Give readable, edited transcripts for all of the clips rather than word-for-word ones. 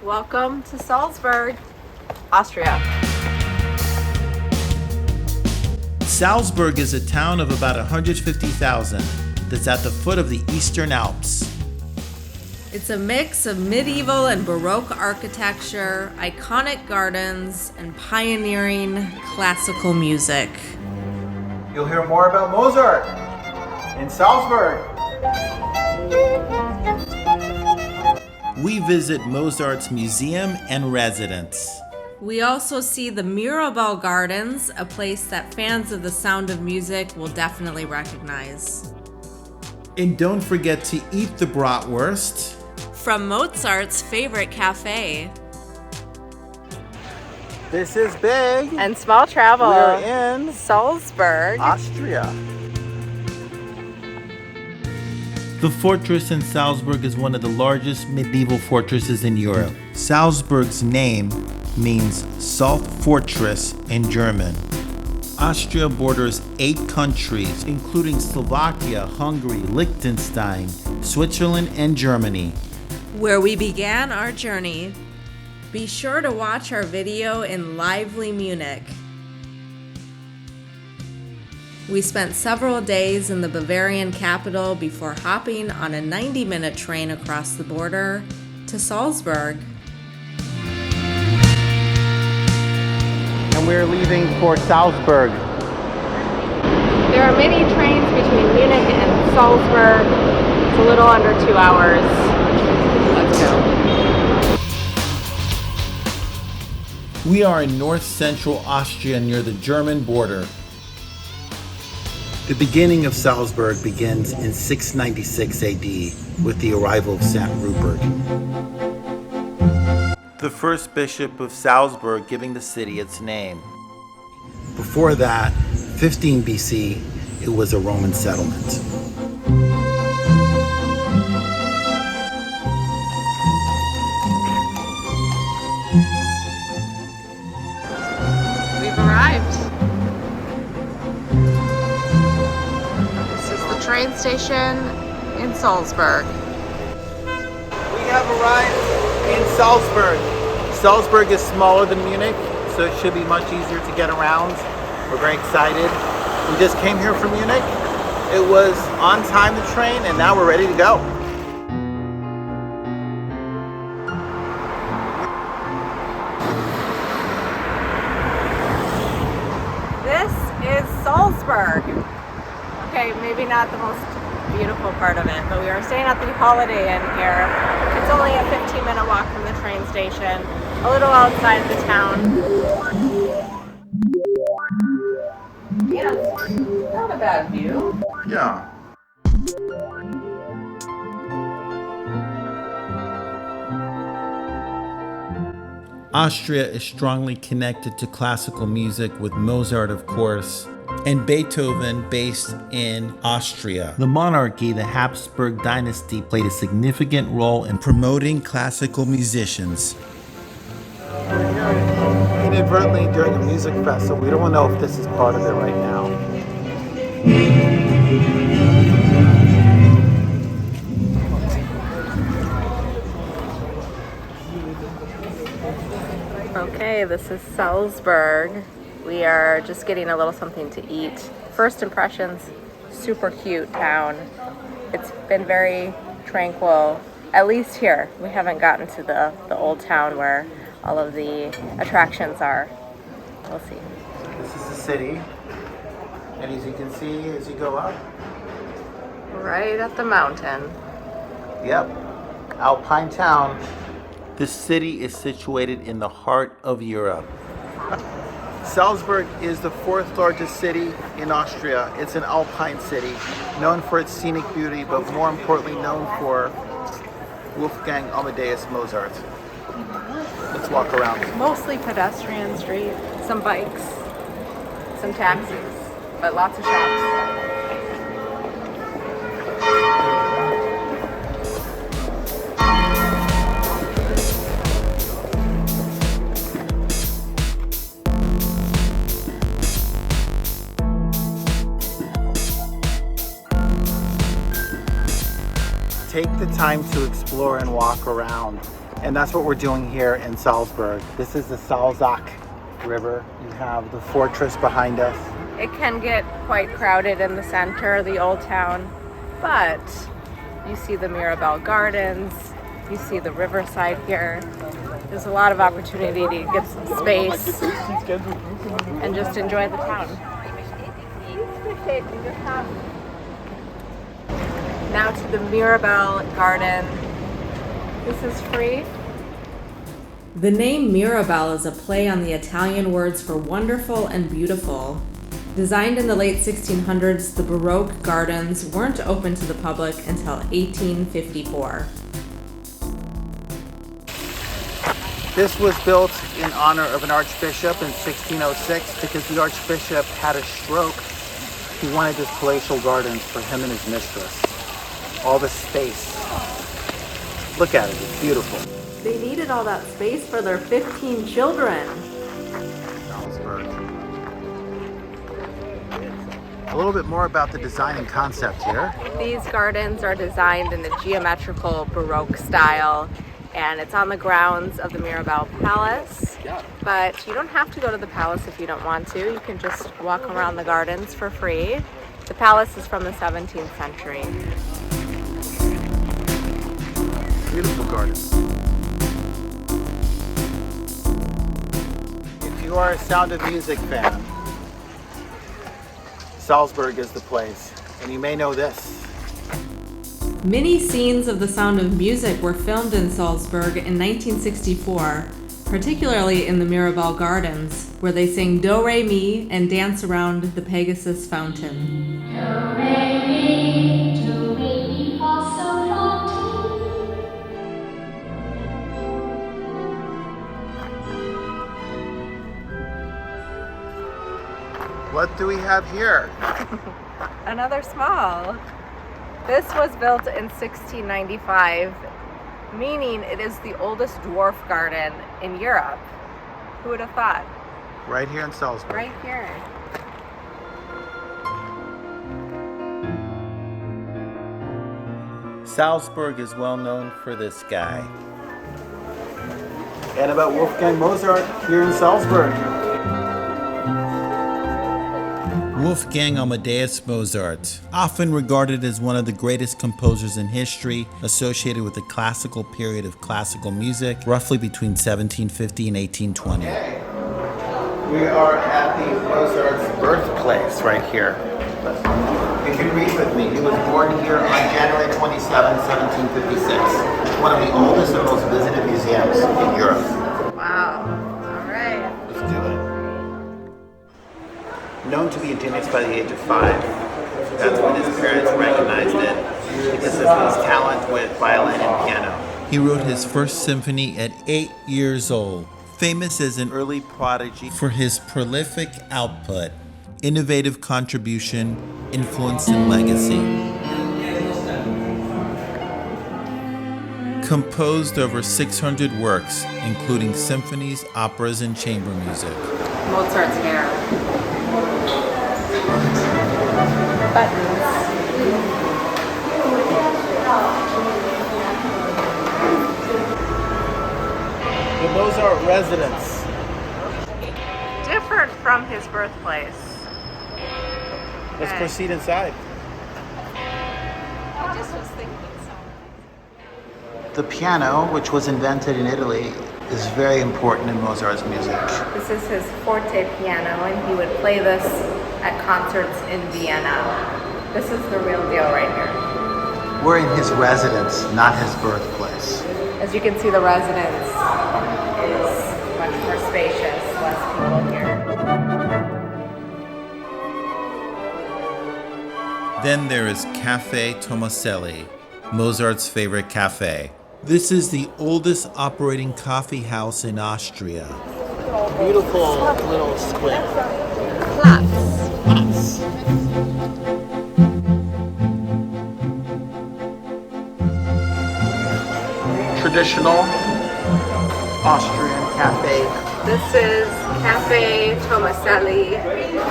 Welcome to Salzburg, Austria. Salzburg is a town of about 150,000 that's at the foot of the Eastern Alps. It's a mix of medieval and Baroque architecture, iconic gardens, and pioneering classical music. You'll hear more about Mozart in Salzburg. We visit Mozart's museum and residence. We also see the Mirabell Gardens, a place that fans of the sound of music will definitely recognize. And don't forget to eat the bratwurst From Mozart's favorite cafe. This is big. And small travel. We're in Salzburg. Austria. The fortress in Salzburg is one of the largest medieval fortresses in Europe. Salzburg's name means Salt Fortress in German. Austria borders 8 countries, including Slovakia, Hungary, Liechtenstein, Switzerland, and Germany. Where we began our journey. Be sure to watch our video in lively Munich. We spent several days in the Bavarian capital before hopping on a 90-minute train across the border to Salzburg. And we're leaving for Salzburg. There are many trains between Munich and Salzburg. It's a little under 2 hours. Let's go. We are in north-central Austria near the German border. The beginning of Salzburg begins in 696 AD with the arrival of St. Rupert, the first bishop of Salzburg, giving the city its name. Before that, 15 BC, it was a Roman settlement. We've arrived. This is the train station in Salzburg. We have arrived in Salzburg. Salzburg is smaller than Munich, so it should be much easier to get around. We're very excited. We just came here from Munich. It was on time, the train, and now we're ready to go. This is Salzburg. Okay, maybe not the most beautiful part of it, but we are staying at the Holiday Inn here. It's only a 15-minute walk from the train station, a little outside the town. Yeah, not a bad view. Yeah. Austria is strongly connected to classical music with Mozart, of course, and Beethoven based in Austria. The monarchy, the Habsburg dynasty, played a significant role in promoting classical musicians. We're here inadvertently during a music festival. We don't know if this is part of it right now. Okay, this is Salzburg. We are just getting a little something to eat. First impressions, super cute town. It's been very tranquil, at least here. We haven't gotten to the old town where all of the attractions are. We'll see. This is the city. And as you can see, as you go up, Right at the mountain. yep, Alpine town. The city is situated in the heart of Europe. Salzburg is the 4th largest city in Austria. It's an alpine city, known for its scenic beauty, but more importantly known for Wolfgang Amadeus Mozart. Let's walk around. Mostly pedestrian street, some bikes, some taxis, but lots of shops. Take the time to explore and walk around. And that's what we're doing here in Salzburg. This is the Salzach River. You have the fortress behind us. It can get quite crowded in the center, the old town, but you see the Mirabell Gardens, you see the riverside here. There's a lot of opportunity to get some space and just enjoy the town. Now to the Mirabell Garden. This is free. The name Mirabell is a play on the Italian words for wonderful and beautiful. Designed in the late 1600s, the Baroque gardens weren't open to the public until 1854. This was built in honor of an archbishop in 1606 because the archbishop had a stroke. He wanted this palatial gardens for him and his mistress. All the space. Look at it, it's beautiful. They needed all that space for their 15 children. Salzburg. A little bit more about the design and concept here. These gardens are designed in a geometrical Baroque style, and it's on the grounds of the Mirabell Palace. But you don't have to go to the palace if you don't want to. You can just walk around the gardens for free. The palace is from the 17th century. Beautiful garden. If you are a Sound of Music fan, Salzburg is the place. And you may know this. Many scenes of The Sound of Music were filmed in Salzburg in 1964, particularly in the Mirabell Gardens, where they sing Do Re Mi and dance around the Pegasus fountain. Do re mi, do re mi fa sol la ti. What do we have here? Another small. This was built in 1695, meaning it is the oldest dwarf garden in Europe. Who would have thought? Right here in Salzburg. Right here. Salzburg is well known for this guy. And about Wolfgang Mozart here in Salzburg. Wolfgang Amadeus Mozart, often regarded as one of the greatest composers in history, associated with the classical period of classical music, roughly between 1750 and 1820. We are at the Mozart's birthplace right here. You can read with me. He was born here on January 27, 1756. One of the oldest and most visited museums in Europe. Wow. All right. Let's do it. Known to be a genius by the age of 5. That's when his parents recognized it because of his talent with violin and piano. He wrote his first symphony at 8 years old, famous as an early prodigy for his prolific output, innovative contribution, influence, and legacy. Composed over 600 works, including symphonies, operas, and chamber music. Mozart's hair. Buttons. The Mozart residence. Different from his birthplace. Let's Okay. proceed inside. I just was thinking The piano, which was invented in Italy, is very important in Mozart's music. This is his fortepiano, and he would play this at concerts in Vienna. This is the real deal right here. We're in his residence, not his birthplace. As you can see, the residence is much more spacious, less people here. Then there is Cafe Tomaselli, Mozart's favorite cafe. This is the oldest operating coffee house in Austria. Beautiful little square. Platz. Traditional Austrian cafe. This is Cafe Tomaselli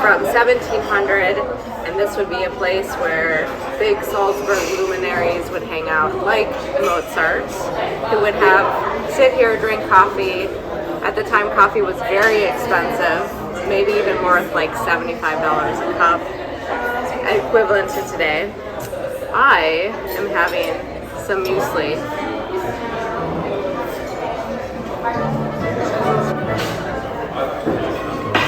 from 1700, and this would be a place where big Salzburg luminaries would hang out, like Mozart, who would have sit here, drink coffee. At the time, coffee was very expensive, maybe even worth like $75 a cup, equivalent to today. I am having some muesli.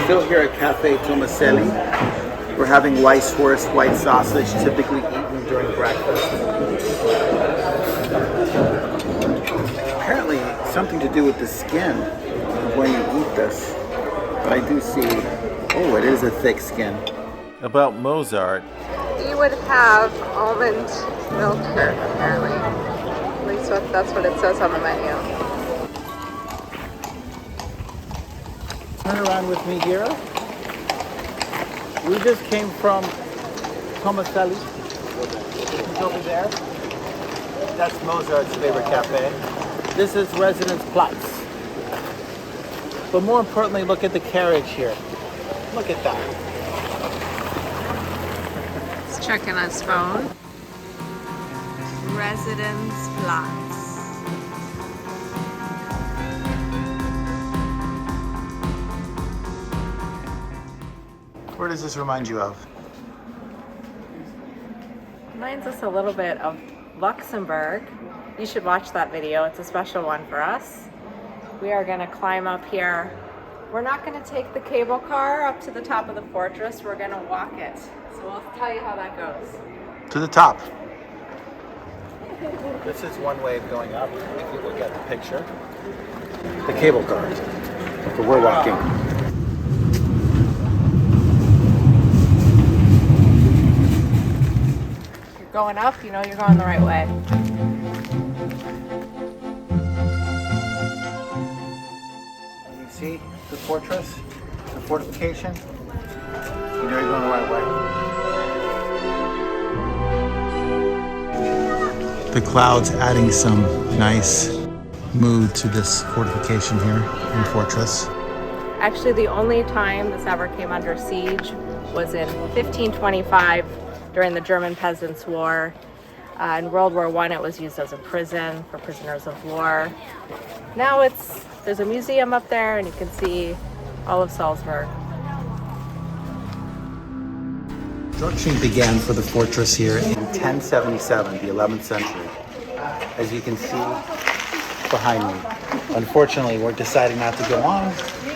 Still here at Cafe Tomaselli. We're having Weisswurst, white sausage, typically eaten during breakfast. Apparently, something to do with the skin when you eat this. But I do see, oh, it is a thick skin. About Mozart. You would have almond milk here, apparently. At least that's what it says on the menu. Turn around with me here. We just came from Tomaselli. It's over there. That's Mozart's favorite cafe. This is Residence Platz. But more importantly, look at the carriage here. Look at that. He's checking his phone. Residence Platz. Where does this remind you of? Reminds us a little bit of Luxembourg. You should watch that video. It's a special one for us. We are going to climb up here. We're not going to take the cable car up to the top of the fortress. We're going to walk it. So we'll tell you how that goes. To the top. This is one way of going up. If you look at the picture, the cable car. But we're walking. Going up, you know you're going the right way. You see the fortress, the fortification? You know you're going the right way. The clouds adding some nice mood to this fortification here in Fortress. Actually, the only time this ever came under siege was in 1525 during the German Peasants' War. In World War I, it was used as a prison for prisoners of war. Now there's a museum up there, and you can see all of Salzburg. Construction began for the fortress here in 1077, the 11th century. As you can see behind me. Unfortunately, we're deciding not to go on,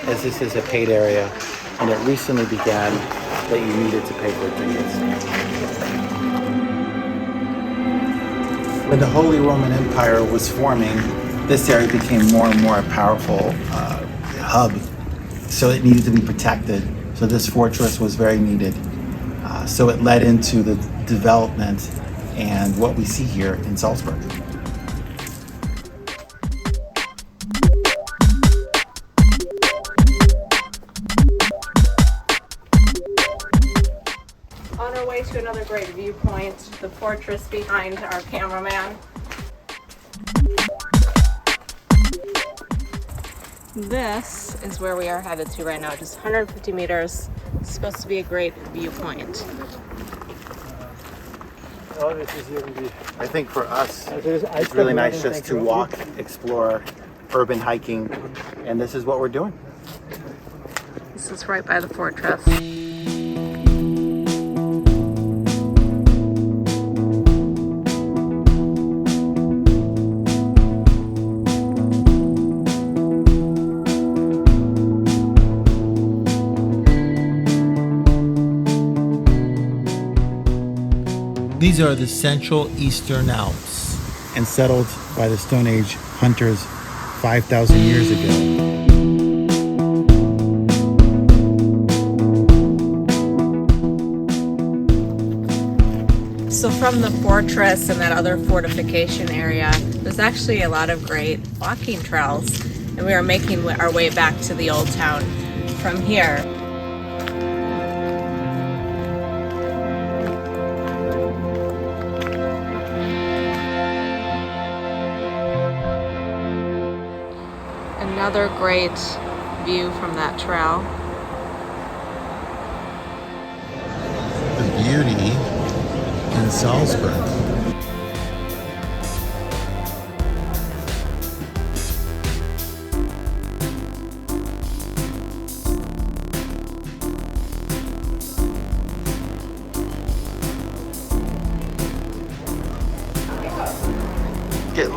as this is a paid area, and it recently began that you needed to pay for tickets. When the Holy Roman Empire was forming, this area became more and more a powerful hub, so it needed to be protected. So this fortress was very needed. So it led into the development and what we see here in Salzburg. On our way to another great viewpoint, the fortress behind our cameraman. This is where we are headed to right now, just 150 meters. It's supposed to be a great viewpoint. I think for us, it's really nice just to walk, explore, urban hiking, and this is what we're doing. This is right by the fortress. These are the Central Eastern Alps And settled by the Stone Age hunters 5,000 years ago. So from the fortress and that other fortification area, there's actually a lot of great walking trails, and we are making our way back to the old town from here. Another great view from that trail. The beauty in Salzburg.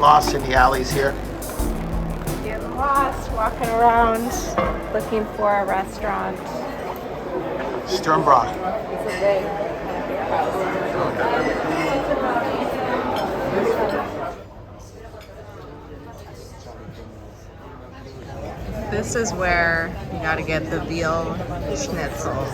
lost in the alleys here. Getting lost, walking around, looking for a restaurant. Sturmbrock. It's a big This is where you gotta get the veal schnitzel.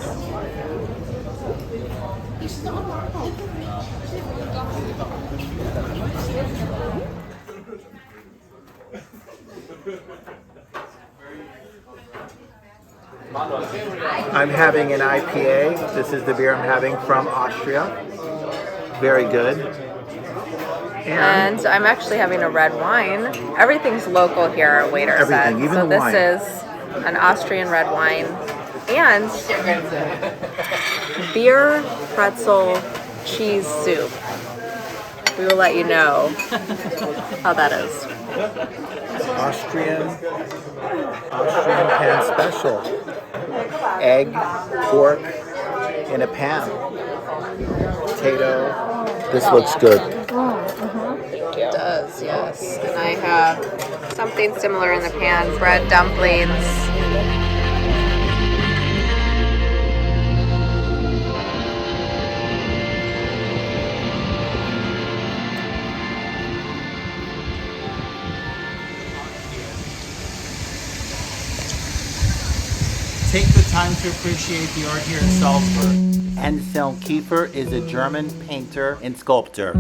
I'm having an IPA. This is the beer I'm having from Austria. Very good. And I'm actually having a red wine. Everything's local here, our waiter said. Everything, even so the this wine. is an Austrian red wine. And beer pretzel cheese soup. We will let you know how that is. Austrian pan special. Egg, pork in a pan. Potato. This looks good. It does, yes. And I have something similar in the pan, bread dumplings. Take the time to appreciate the art here in Salzburg. Anselm Kiefer is a German painter and sculptor.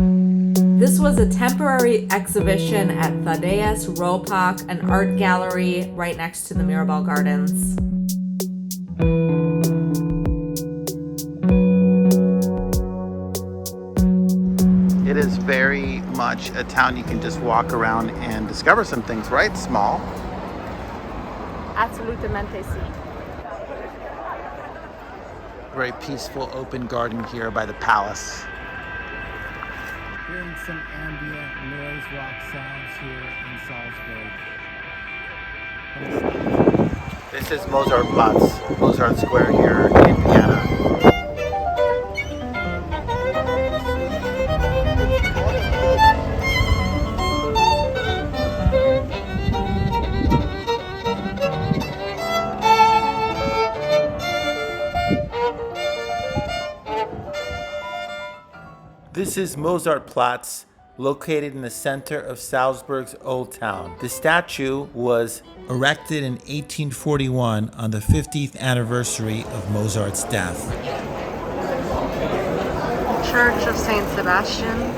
This was a temporary exhibition at Thaddeus Ropak, an art gallery right next to the Mirabell Gardens. It is very much a town you can just walk around and discover some things, right? Small. Absolutamente sí. Very peaceful open garden here by the palace. Hearing some ambient noise rock sounds here in Salzburg. This is Mozartplatz, Mozart Square here in Vienna. This is Mozartplatz, located in the center of Salzburg's Old Town. The statue was erected in 1841 on the 50th anniversary of Mozart's death. Church of Saint Sebastian.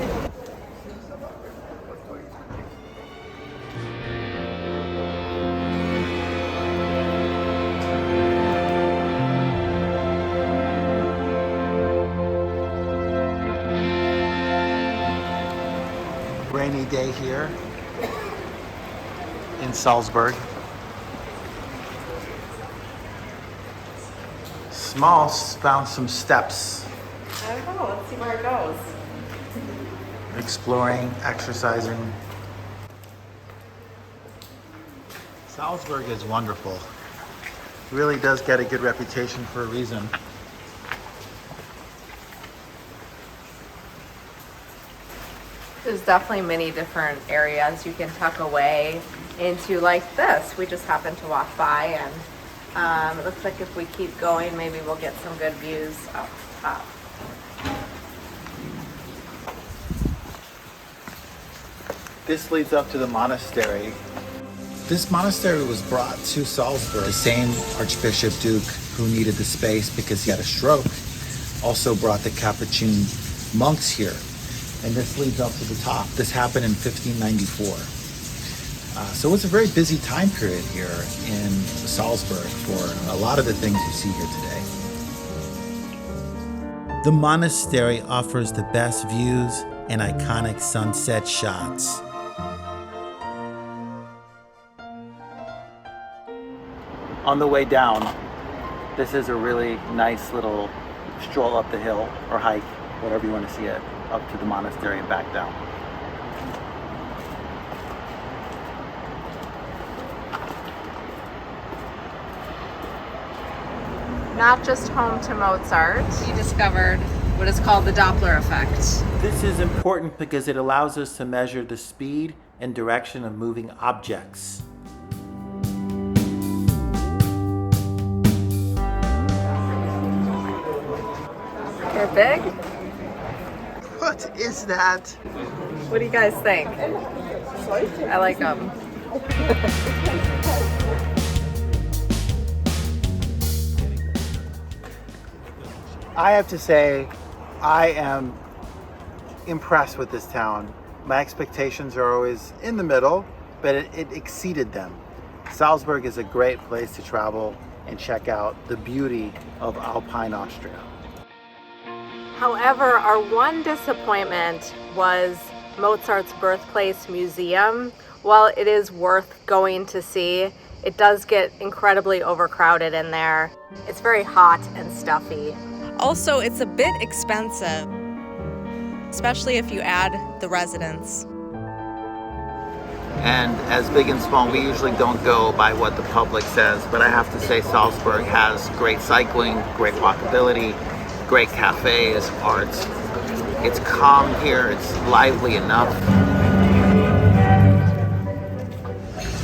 Rainy day here in Salzburg. Small, found some steps. I don't know, let's see where it goes. Exploring, exercising. Salzburg is wonderful. It really does get a good reputation for a reason. There's definitely many different areas you can tuck away into like this. We just happened to walk by and it looks like if we keep going, maybe we'll get some good views up top. This leads up to the monastery. This monastery was brought to Salzburg. The same Archbishop Duke who needed the space because he had a stroke also brought the Capuchin monks here. And this leads up to the top. This happened in 1594. So it's a very busy time period here in Salzburg for a lot of the things you see here today. The monastery offers the best views and iconic sunset shots. On the way down, this is a really nice little stroll up the hill or hike, whatever you want to see it, up to the monastery and back down. Not just home to Mozart, he discovered what is called the Doppler effect. This is important because it allows us to measure the speed and direction of moving objects. They're big? What is that? What do you guys think? I like them. I have to say, I am impressed with this town. My expectations are always in the middle, but it exceeded them. Salzburg is a great place to travel and check out the beauty of Alpine Austria. However, our one disappointment was Mozart's Birthplace Museum. While it is worth going to see, it does get incredibly overcrowded in there. It's very hot and stuffy. Also, it's a bit expensive, especially if you add the residents. And as big and small, we usually don't go by what the public says, but I have to say Salzburg has great cycling, great walkability, great cafes, arts. It's calm here, it's lively enough.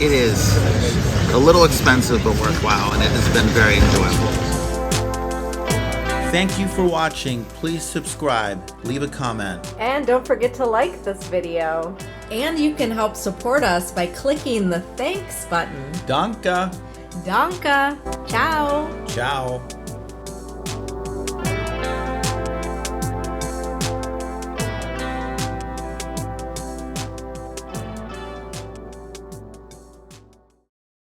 It is a little expensive but worthwhile, and it has been very enjoyable. Thank you for watching. Please subscribe, leave a comment. And don't forget to like this video. And you can help support us by clicking the thanks button. Danke. Danke. Ciao. Ciao.